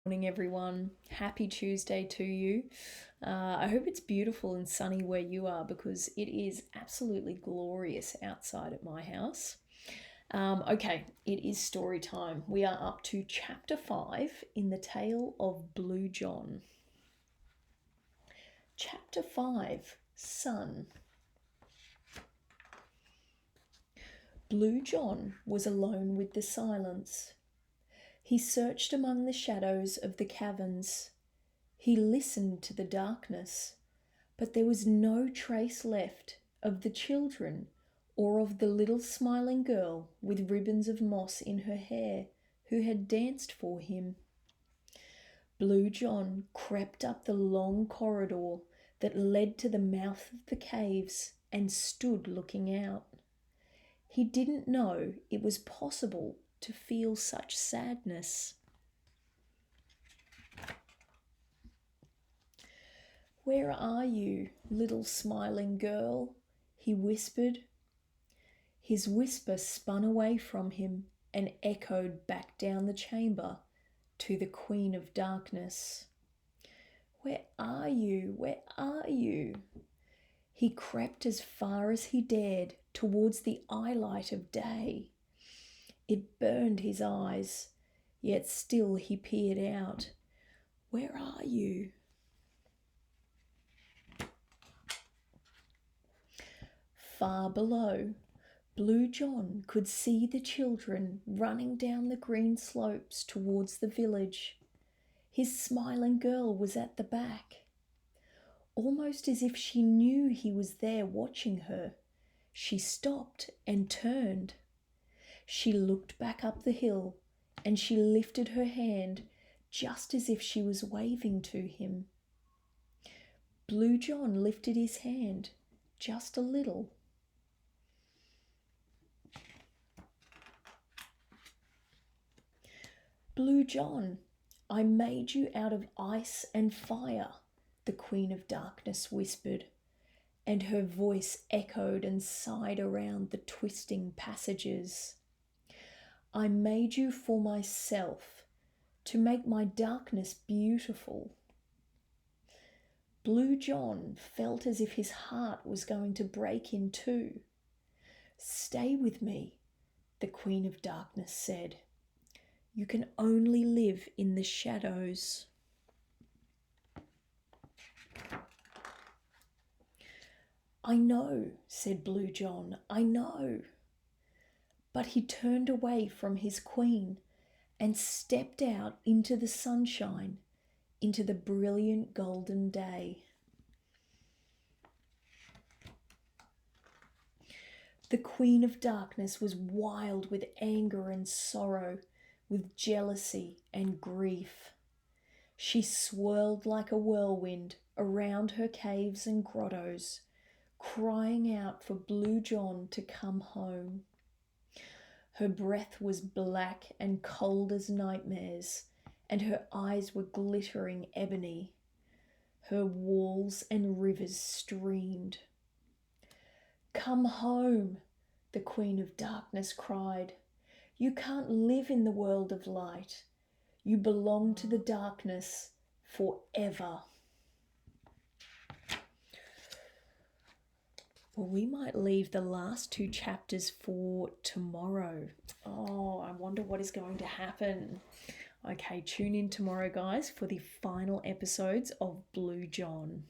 Morning, everyone. Happy Tuesday to you. I hope it's beautiful and sunny where you are because it is absolutely glorious outside at my house. Okay, it is story time. We are up to chapter 5 in the tale of Blue John. Chapter 5 Sun. Blue John was alone with the silence. He searched among the shadows of the caverns. He listened to the darkness, but there was no trace left of the children or of the little smiling girl with ribbons of moss in her hair who had danced for him. Blue John crept up the long corridor that led to the mouth of the caves and stood looking out. He didn't know it was possible to feel such sadness. "Where are you, little smiling girl?" he whispered. His whisper spun away from him and echoed back down the chamber to the Queen of Darkness. "Where are you? Where are you?" He crept as far as he dared towards the eye-light of day. It burned his eyes, yet still he peered out. "Where are you?" Far below, Blue John could see the children running down the green slopes towards the village. His smiling girl was at the back. Almost as if she knew he was there watching her, she stopped and turned. She looked back up the hill and she lifted her hand just as if she was waving to him. Blue John lifted his hand just a little. "Blue John, I made you out of ice and fire," the Queen of Darkness whispered, and her voice echoed and sighed around the twisting passages. "I made you for myself, to make my darkness beautiful." Blue John felt as if his heart was going to break in two. "Stay with me," the Queen of Darkness said. "You can only live in the shadows." "I know," said Blue John, "I know." But he turned away from his queen and stepped out into the sunshine, into the brilliant golden day. The Queen of Darkness was wild with anger and sorrow, with jealousy and grief. She swirled like a whirlwind around her caves and grottos, crying out for Blue John to come home. Her breath was black and cold as nightmares, and her eyes were glittering ebony. Her walls and rivers streamed. "Come home," the Queen of Darkness cried. "You can't live in the world of light. You belong to the darkness forever." Well, we might leave the last two chapters for tomorrow. Oh, I wonder what is going to happen. Okay, tune in tomorrow, guys, for the final episodes of Blue John.